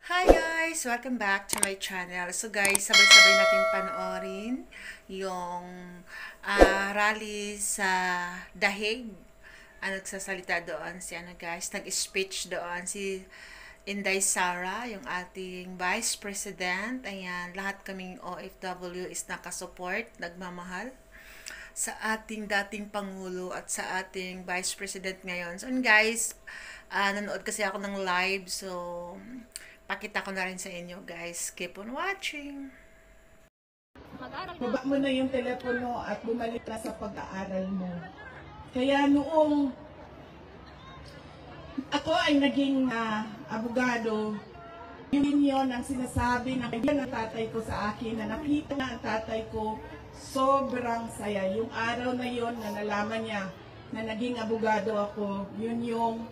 Hi guys! Welcome back to my channel. So guys, sabay-sabay natin panoorin yung rally sa Dahig. Nagsasalita doon si guys, nag-speech doon si Inday Sara, yung ating Vice President. Ayan, lahat kaming OFW is nakasupport, nagmamahal sa ating dating Pangulo at sa ating Vice President ngayon. So guys, nanood kasi ako ng live, so pakita ko na rin sa inyo guys. Keep on watching! Baba mo na yung telepono at bumalik na sa pag-aaral mo. Kaya noong ako ay naging abogado, yun ang sinasabi ng kaibigan ng tatay ko sa akin na nakita na ang tatay ko sobrang saya. Yung araw na yon na nalaman niya na naging abogado ako, yun yung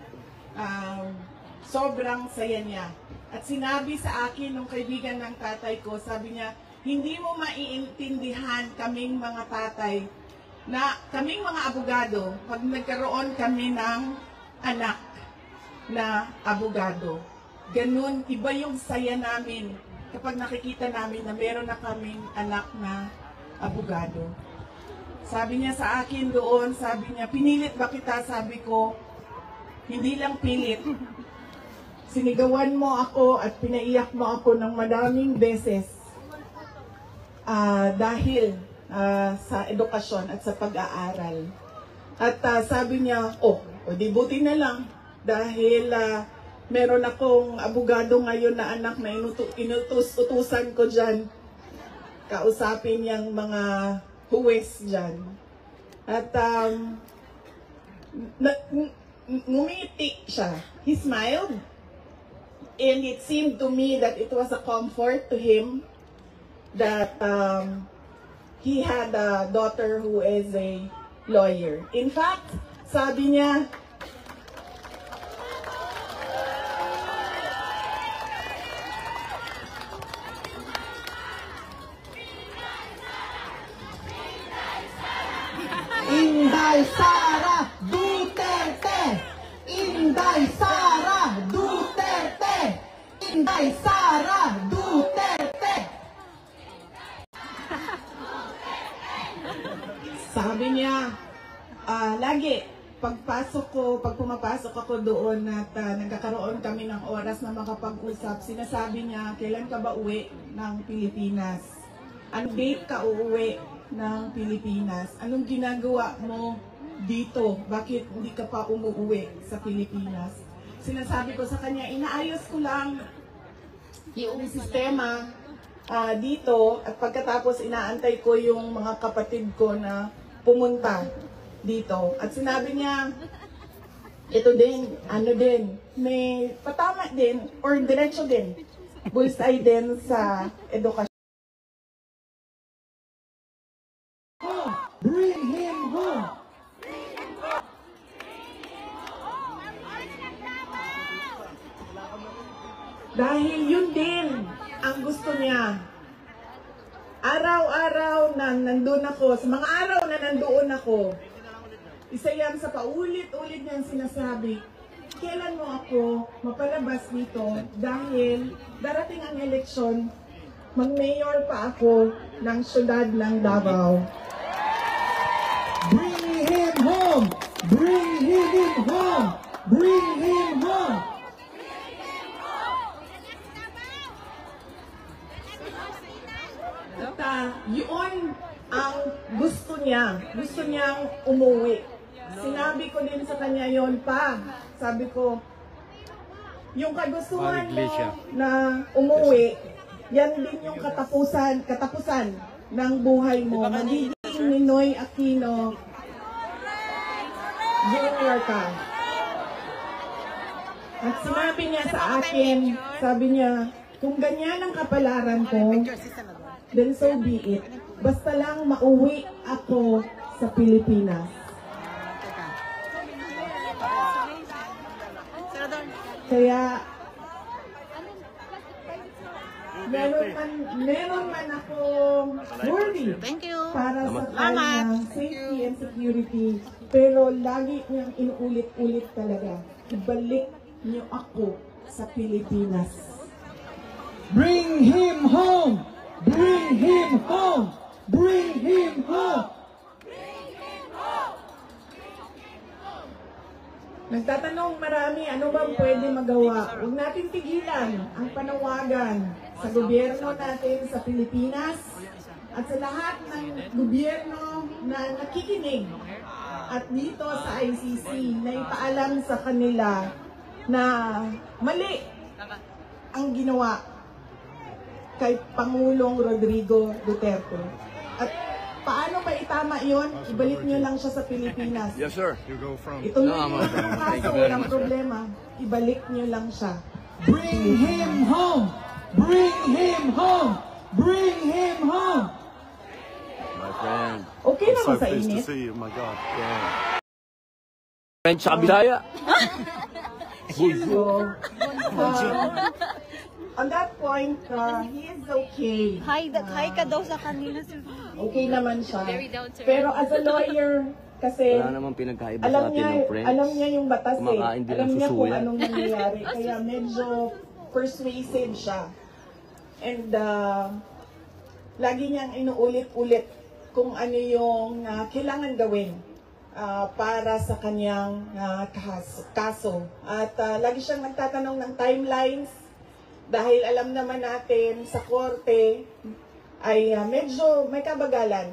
sobrang saya niya. At sinabi sa akin ng kaibigan ng tatay ko, sabi niya, hindi mo maiintindihan kaming mga tatay na kaming mga abogado pag nagkaroon kami ng anak na abogado. Ganun, iba yung saya namin kapag nakikita namin na meron na kaming anak na abogado. Sabi niya sa akin doon, sabi niya, pinilit ba kita? Sabi ko, hindi lang pilit. Sinigawan mo ako at pinaiyak mo ako ng madaming beses dahil sa edukasyon at sa pag-aaral. At sabi niya, di buti na lang dahil meron akong abogado ngayon na anak na inutusan ko dyan. Kausapin niyang mga huwes dyan. At ngumiti siya. He smiled. And it seemed to me that it was a comfort to him that he had a daughter who is a lawyer. In fact, sabi niya, Inday Sara Duterte! Inday Sara Duterte! Inday Sara Duterte! Sabi niya, lagi, pag pumapasok ako doon at nagkakaroon kami ng oras na makapag-usap, sinasabi niya, kailan ka ba uwi ng Pilipinas? Anong date ka uuwi ng Pilipinas? Anong ginagawa mo dito? Bakit hindi ka pa umuwi sa Pilipinas? Sinasabi ko sa kanya, inaayos ko lang yung sistema dito at pagkatapos inaantay ko yung mga kapatid ko na pumunta dito. At sinabi niya, ito din, may patama din or diretso din, bullseye din sa edukasyon. Bring him home! Dahil yun din ang gusto niya. Araw-araw na nandun ako, sa mga araw na nandoon ako, isa yan sa paulit-ulit niyang sinasabi, kailan mo ako mapalabas dito dahil darating ang eleksyon, mag-mayor pa ako ng syudad ng Davao. Bring him home! Bring him home! Bring him home! At yun ang gusto niya. Gusto niyang umuwi. Sinabi ko din sa kanya yon pa. Sabi ko, yung kagustuhan mo na umuwi, yan din yung katapusan ng buhay mo. Magiging Ninoy Aquino Jr. ka. At sinabi niya sa akin, sabi niya, kung ganyan ang kapalaran ko, then so be it. Basta lang mauwi ako sa Pilipinas. Kaya, meron man akong worry para sa kanyang safety and security. Pero lagi niyang inuulit-ulit talaga, ibalik niyo ako sa Pilipinas. Bring him home! Bring him home! Bring him home! Nagtatanong marami, ano bang pwede magawa? Huwag natin tigilan ang panawagan sa gobyerno natin sa Pilipinas at sa lahat ng gobyerno na nakikinig at dito sa ICC na ipaalam sa kanila na mali ang ginawa kay Pangulong Rodrigo Duterte. At paano ba itama yun? Ibalik nyo lang siya sa Pilipinas. Yes, sir. You go from... Ito na yung kaso, walang problema. Ibalik nyo lang siya. Bring him home! Bring him home! Bring him home! My friend. Okay I'm naman so sa pleased to init. see you. My God. Yeah. French sa Bisaya. So, on that point, he is okay. Hi ka daw sa kanila. Okay naman siya. Pero as a lawyer, kasi Wala namang pinagkaiba sa alam atin niya, ng French. alam niya yung batas eh. Kumakain din Alam ng niya kung susuya. anong nangyayari. Kaya medyo persuasive siya. And lagi niyang inuulit-ulit kung ano yung kailangan gawin para sa kanyang kaso. At lagi siyang nagtatanong ng timelines dahil alam naman natin sa korte ay medyo may kabagalan.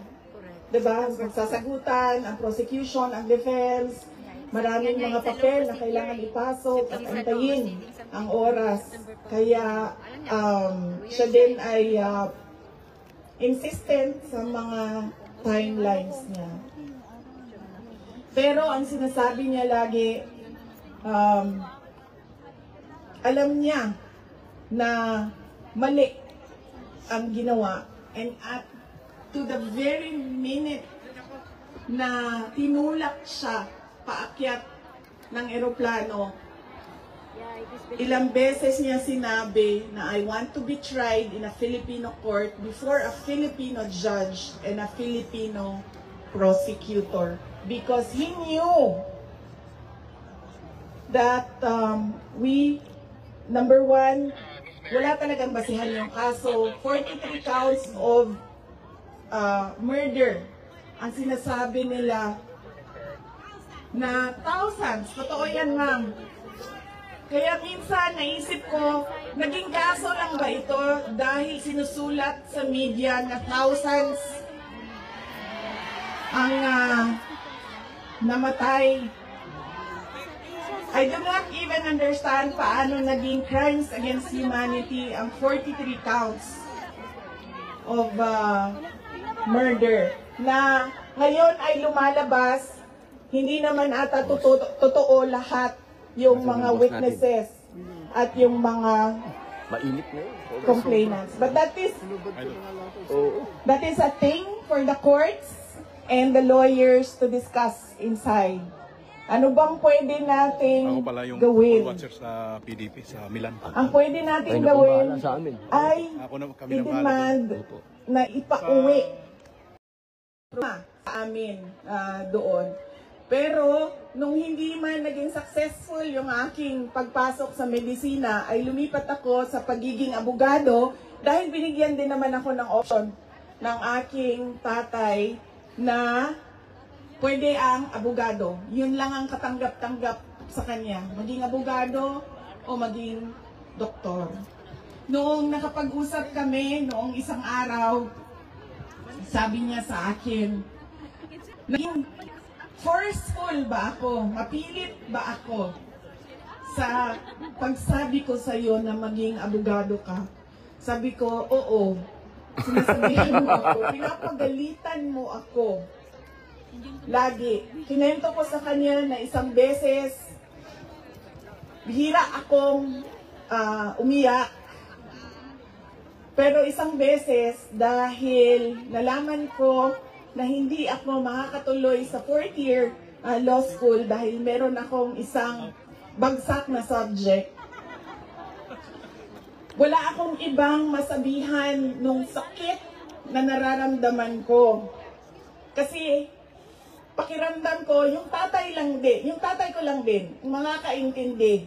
Diba? Magsasagutan, ang prosecution, ang defense, maraming mga papel na kailangan ipasok at antayin ang oras. Kaya siya din ay insistent sa mga timelines niya. Pero ang sinasabi niya lagi, alam niya na mali ang ginawa. And at to the very minute na tinulak siya paakyat ng eroplano, ilang beses niya sinabi na I want to be tried in a Filipino court before a Filipino judge and a Filipino prosecutor. Because he knew that number one, wala talagang basihan yung kaso. 43 counts of murder. Ang sinasabi nila na thousands. Totoo yan, ma'am. Kaya minsan naisip ko, naging kaso lang ba ito dahil sinusulat sa media na thousands ang namatay. I do not even understand paano naging crimes against humanity ang 43 counts of murder na ngayon ay lumalabas, hindi naman ata totoo lahat yung mga witnesses at yung mga Mainit na yun. complainants. But that is a thing for the courts and the lawyers to discuss inside. Ano bang pwede nating Ako pala yung gawin? watcher sa PDP sa Milan. Ang pwede nating Ayun na gawin bahala sa amin. ay Ako na kami na bahala i-demand na ipauwi sa amin doon. Pero nung hindi man naging successful yung aking pagpasok sa medisina, ay lumipat ako sa pagiging abogado dahil binigyan din naman ako ng option ng aking tatay na pwede ang abogado. Yun lang ang katanggap-tanggap sa kanya. Maging abogado o maging doktor. Noong nakapag-usap kami, noong isang araw, sabi niya sa akin, naging forceful ba ako? Mapilit ba ako sa pagsabi ko sa iyo na maging abogado ka? Sabi ko, oo. Sinasabihan mo ako, pinapagalitan mo ako. Lagi. Kinento ko sa kanya na isang beses, bihira akong umiyak. Pero isang beses, dahil nalaman ko na hindi ako makakatuloy sa 4th year law school dahil meron akong isang bagsak na subject, wala akong ibang masabihan nung sakit na nararamdaman ko. Kasi pakiramdam ko, yung tatay ko lang din, makakaintindi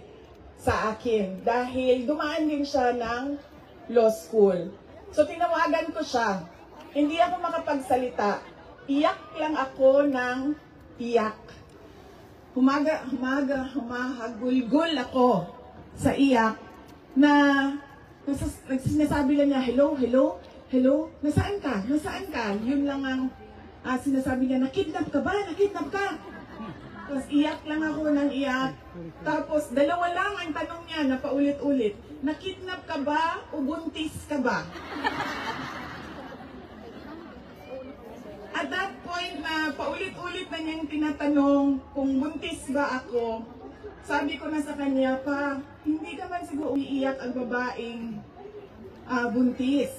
sa akin. Dahil dumaan din siya ng law school. So tinawagan ko siya. Hindi ako makapagsalita. Iyak lang ako ng iyak. Humahagulgul ako sa iyak na sinasabi lang niya, hello, hello, hello, nasaan ka? Nasaan ka? Yun lang ang sinasabi niya, nakidnap ka ba? Nakidnap ka? Tapos iyak lang ako ng iyak. Tapos dalawa lang ang tanong niya na paulit-ulit, nakidnap ka ba o buntis ka ba? At that point na paulit-ulit na niyang tinatanong kung buntis ba ako, sabi ko na sa kanya, pa, hindi ka man siguro umiiyak ang babaeng buntis.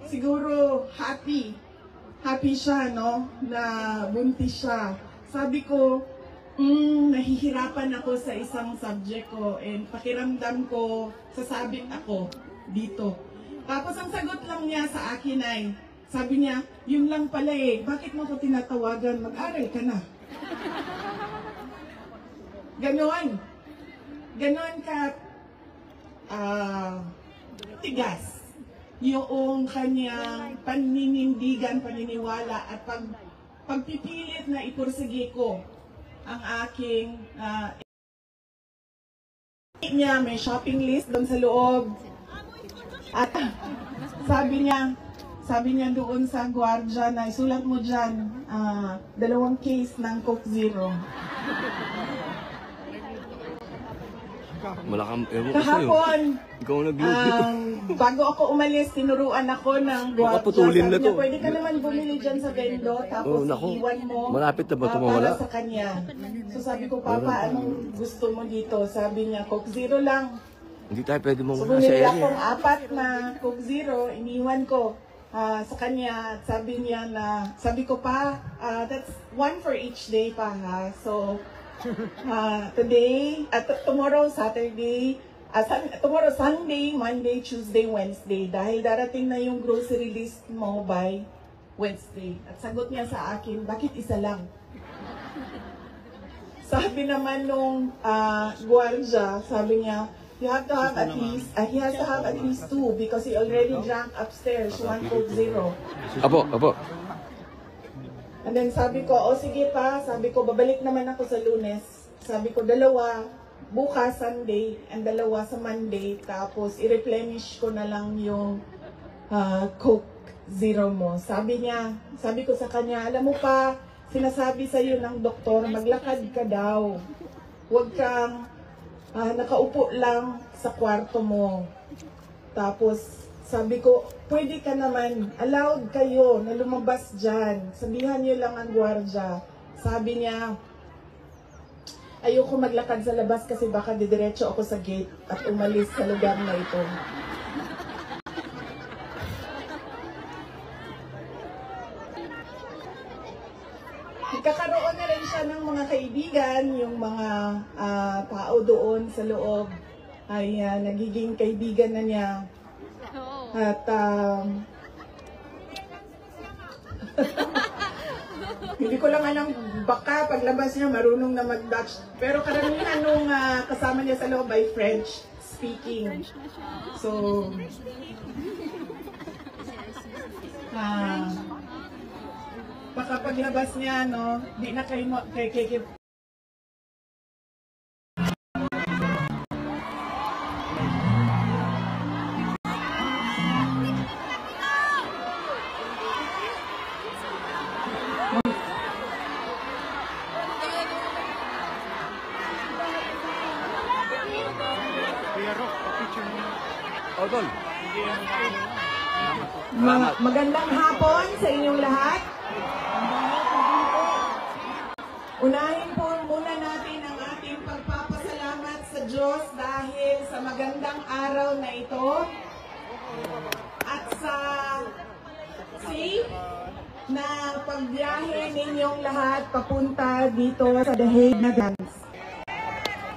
Siguro happy. Happy siya, no? Na buntis siya. Sabi ko, nahihirapan ako sa isang subject ko and pakiramdam ko, sasabit ako dito. Tapos ang sagot lang niya sa akin ay, sabi niya, yun lang pala eh, bakit mo ko tinatawagan? Mag-aral ka na. Ganon. Ganon ka tigas yung kanyang paninindigan, paniniwala at pagpipilit na ipursige ko ang aking niya, may shopping list doon sa loob. At sabi niya doon sa gwardiya na isulat mo dyan, 2 case ng Coke Zero. Malakam, ewan ko sa'yo. Kahapon, Ikaw nag-load. bago ako umalis, tinuruan ako ng gwardiya. Makaputulin na Sabi to. niya, pwede ka naman bumili dyan sa vendo, tapos naku. iiwan mo Malapit na ba ito mawala? para sa kanya. So sabi ko, Papa, anong gusto mo dito? Sabi niya, Coke Zero lang. Hindi tayo pwede So mawala sa bumili area. akong 4 na Coke Zero, iniwan ko sa kanya. Sabi niya na, sabi ko pa, that's 1 for each day pa ha. So today, tomorrow Saturday, tomorrow Sunday, Monday, Tuesday, Wednesday. Dahil darating na yung grocery list mo by Wednesday. At sagot niya sa akin, bakit isa lang? Sabi naman nung gwardiya, sabi niya, you have to have at least, he has to have at least 2 because he already drank upstairs 1 Coke Zero. Apo. And then sabi ko, sige pa, sabi ko, babalik naman ako sa Lunes. Sabi ko, 2, bukas Sunday, and 2 sa Monday, tapos i-replenish ko na lang yung Coke Zero mo. Sabi ko sa kanya, alam mo pa, sinasabi sa'yo ng doktor, maglakad ka daw. Huwag kang nakaupo lang sa kwarto mo. Tapos, sabi ko, pwede ka naman, allowed kayo na lumabas dyan. Sabihan niyo lang ang gwardiya. Sabi niya, ayoko maglakad sa labas kasi baka didiretso ako sa gate at umalis sa lugar na ito. Nagkakaroon na rin siya ng mga kaibigan, yung mga tao doon sa loob ay nagiging kaibigan na niya. At hindi ko lang alam, baka paglabas niya marunong na mag-Dutch. Pero karamihan nung kasama niya sa loob ay French speaking. So, baka paglabas niya, no, di na kayo kay Tol. Magandang hapon sa inyong lahat. Unahin po muna natin ang ating pagpapasalamat sa Diyos dahil sa magandang araw na ito at sa safe na pagbiyahe ninyong lahat papunta dito sa The Hague, Netherlands.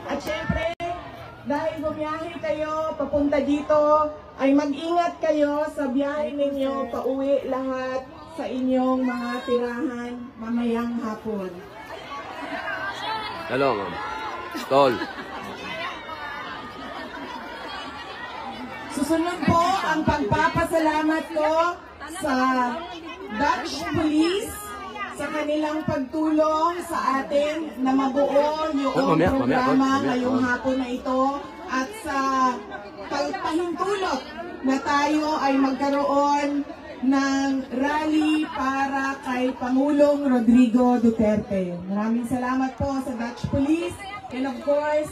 At syempre, dahil bumiyahe kayo papunta dito, ay mag-ingat kayo sa biyahe ninyo pauwi lahat sa inyong mga tirahan mamayang hapon. Hello, ma'am. Tol. Susunod po ang pagpapasalamat ko sa Dutch Police sa kanilang pagtulong sa atin na mabuo yung programa ngayong hapon na ito at sa pagpahintulot na tayo ay magkaroon ng rally para kay Pangulong Rodrigo Duterte. Maraming salamat po sa Dutch Police and of course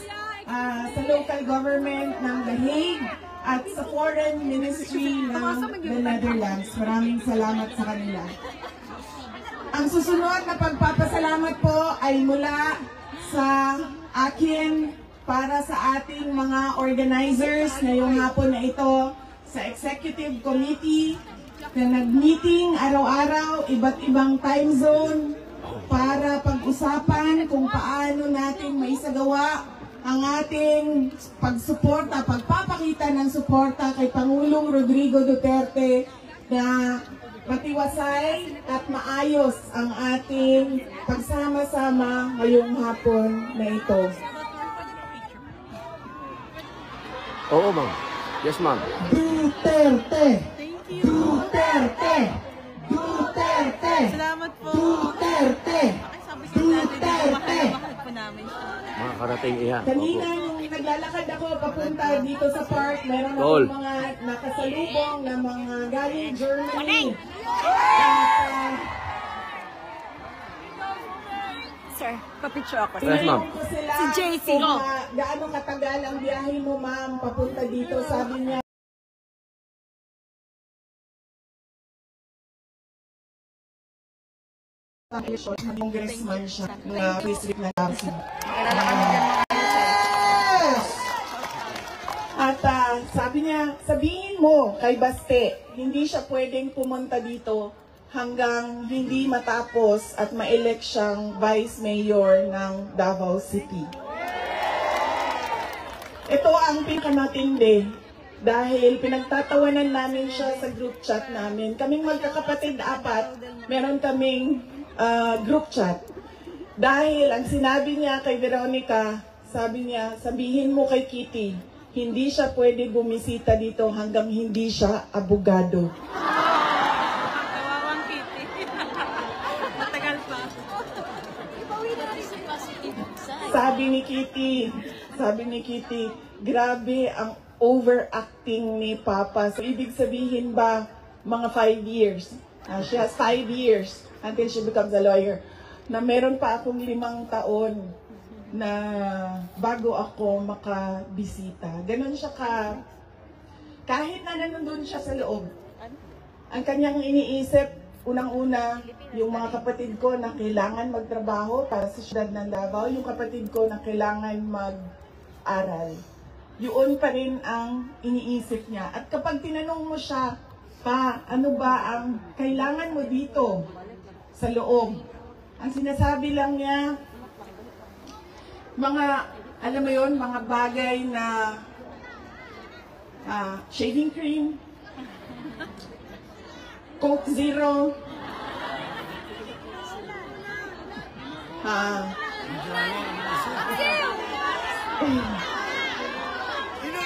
sa local government ng The Hague at sa Foreign Ministry ng the Netherlands. Maraming salamat sa kanila. Ang susunod na pagpapasalamat po ay mula sa akin para sa ating mga organizers ngayong hapon na ito sa Executive Committee na nag-meeting araw-araw, iba't ibang time zone para pag-usapan kung paano natin maisagawa ang ating pagsuporta, pagpapakita ng suporta kay Pangulong Rodrigo Duterte na matiwasay at maayos ang ating pagsama-sama ngayong hapon na ito. Oo, ma'am. Yes, ma'am. Duterte! Duterte! Duterte! Salamat po. Duterte! Duterte! Mahal po namin siya. Mga karating iha. Kanina nung naglalakad ako papunta dito sa park, meron Tol. akong mga nakasalubong na mga galing Germany. At Sir, papicture ako. Yes, ma'am. tinanong ko sila Si JC. kung gaano katagal ang biyahe mo, ma'am, papunta dito. Sabi niya, congressman siya na district na Darcy. Yes! At sabi niya, sabihin mo kay Baste, hindi siya pwedeng pumunta dito hanggang hindi matapos at ma-elect siyang Vice Mayor ng Davao City. Ito ang pinakamatindi dahil pinagtatawanan namin siya sa group chat namin. Kaming magkakapatid apat, meron kaming group chat. Dahil ang sinabi niya kay Veronica, sabi niya, sabihin mo kay Kitty, hindi siya pwede bumisita dito hanggang hindi siya abogado. Kawawang Kitty. Matagal pa. Sabi ni Kitty, grabe ang overacting ni Papa. So, ibig sabihin ba, mga 5 years, she has 5 years until she becomes a lawyer, na meron pa akong 5 taon na bago ako makabisita. Ganon siya kahit na nandun siya sa loob. Ang kanyang iniisip, unang-una, yung mga kapatid ko na kailangan magtrabaho para sa siyudad ng Davao, yung kapatid ko na kailangan mag-aral. Yun pa rin ang iniisip niya. At kapag tinanong mo siya, pa, ano ba ang kailangan mo dito sa loob? Ang sinasabi lang niya, mga, alam mo yun, mga bagay na shaving cream, Coke Zero,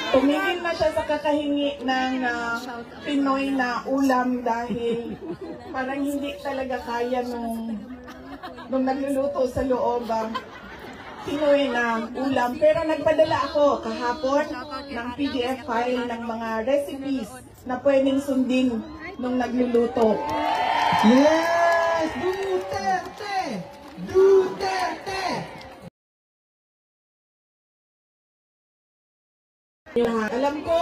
tumigil na siya sa kakahingi ng Pinoy na ulam dahil parang hindi talaga kaya nung nagluluto sa loob Pinoy na ulam. Pero nagpadala ako kahapon ng PDF file ng mga recipes na pwedeng sundin nung nagluluto. Yes! Duterte! Duterte! Alam ko,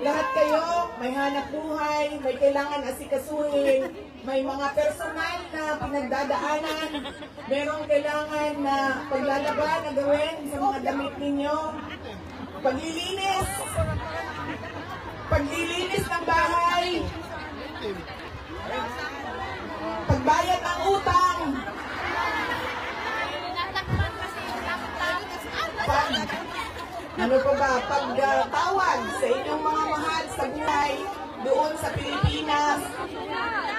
lahat kayo may hanap buhay, may kailangan asikasuhin, may mga personal na pinagdadaanan, merong kailangan na paglalaban na gawin sa mga damit ninyo, paglilinis ng bahay, pagbayad ng utang, ano pa ba, pagtawag sa inyong mga mahal sa buhay, doon sa Pilipinas,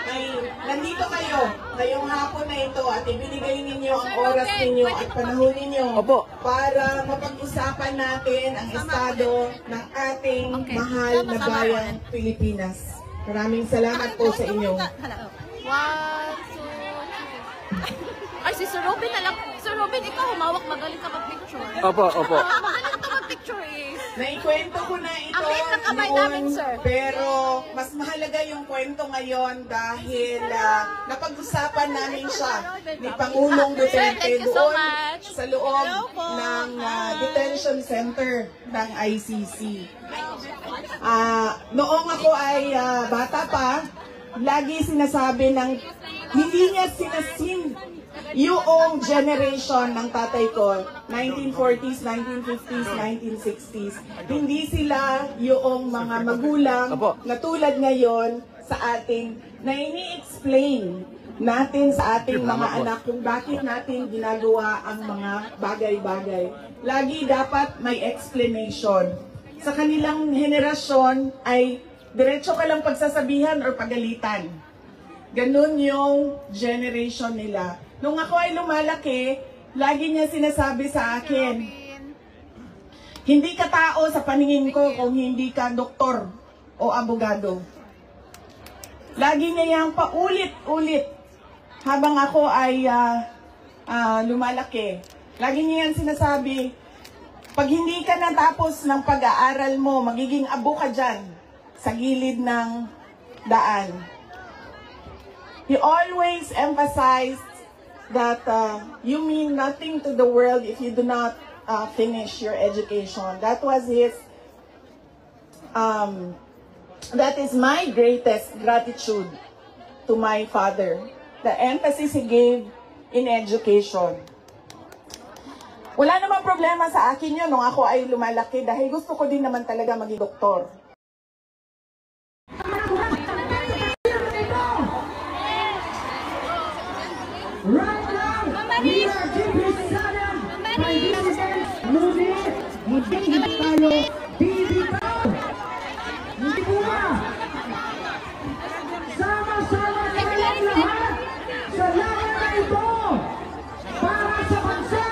ay nandito kayo ngayong hapon na ito at ibinigay ninyo ang oras ninyo at panahon ninyo Opo. para mapag-usapan natin ang estado ng ating mahal na bayang Pilipinas. Maraming salamat po sa inyo. 1, 2, 3. Ay, si Sir Robin na lang. Sir Robin, ikaw humawak. Magaling ka mag-picture. Opo, opo. Magaling ka mag-picture eh. Naikwento ko na ito Ang liit ng kamay namin, sir. pero mas mahalaga yung kwento ngayon dahil napag-usapan namin siya ni Pangulong Duterte Thank you so doon much. sa loob Hello po. ng detention center ng ICC. Noong ako ay bata pa, lagi sinasabi ng hindi niya sinasin yung generation ng tatay ko, 1940s, 1950s, 1960s. Hindi sila yung mga magulang Apo. na tulad ngayon sa ating, na ini-explain natin sa ating mga anak kung bakit natin ginagawa ang mga bagay-bagay. Lagi dapat may explanation. Sa kanilang henerasyon ay diretso ka lang pagsasabihan or pagalitan. Ganun yung generation nila. Nung ako ay lumalaki, lagi niya sinasabi sa akin, hindi ka tao sa paningin ko kung hindi ka doktor o abogado. Lagi niya yung paulit-ulit habang ako ay lumalaki. Lagi niya yan sinasabi, pag hindi ka natapos ng pag-aaral mo, magiging abo ka dyan sa gilid ng daan. He always emphasized that you mean nothing to the world if you do not finish your education. That was his, that is my greatest gratitude to my father. The emphasis he gave in education. Wala namang problema sa akin yun nung ako ay lumalaki dahil gusto ko din naman talaga maging doktor. Right now, we are deeply saddened by this event. Ngunit, hindi tayo bibitaw. Hindi po ba? Sama-sama tayong lahat sa laban na ito. Para sa bansa,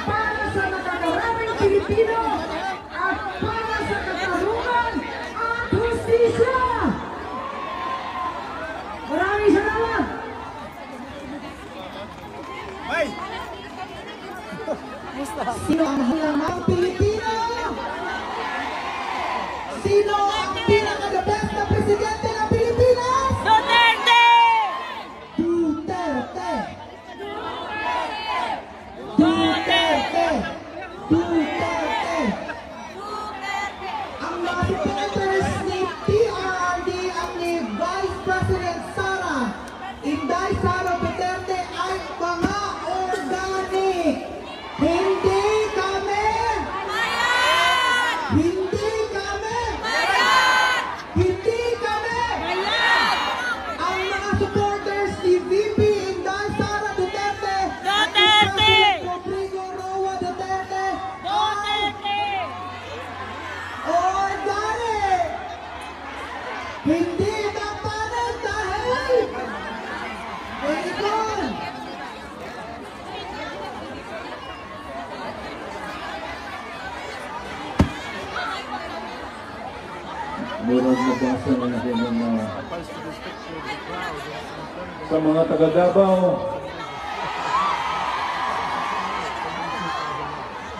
para sa nakakaraming Pilipino, at para sa katarungan at hustisya. Maraming salamat. Sino ang halamang Pilipino? Sino ang pinaka-the best na presidente ng Pilipinas? Duterte! Duterte! Duterte! Duterte! Ang mga supporters ni PRRD at ni Vice President Sara Inday Sara Duterte ay mga organic. Hindi kami! Hindi kami! Hindi kami! Ang mga supporters ni VP Inday Sara Duterte at ni President Rodrigo Roa Duterte ay organic! Hindi kapanan dahil Panginoon! Meron nabasa na natin ng sa mga taga-Davao.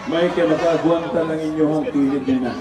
May kinakaguantan ng inyong kilid na.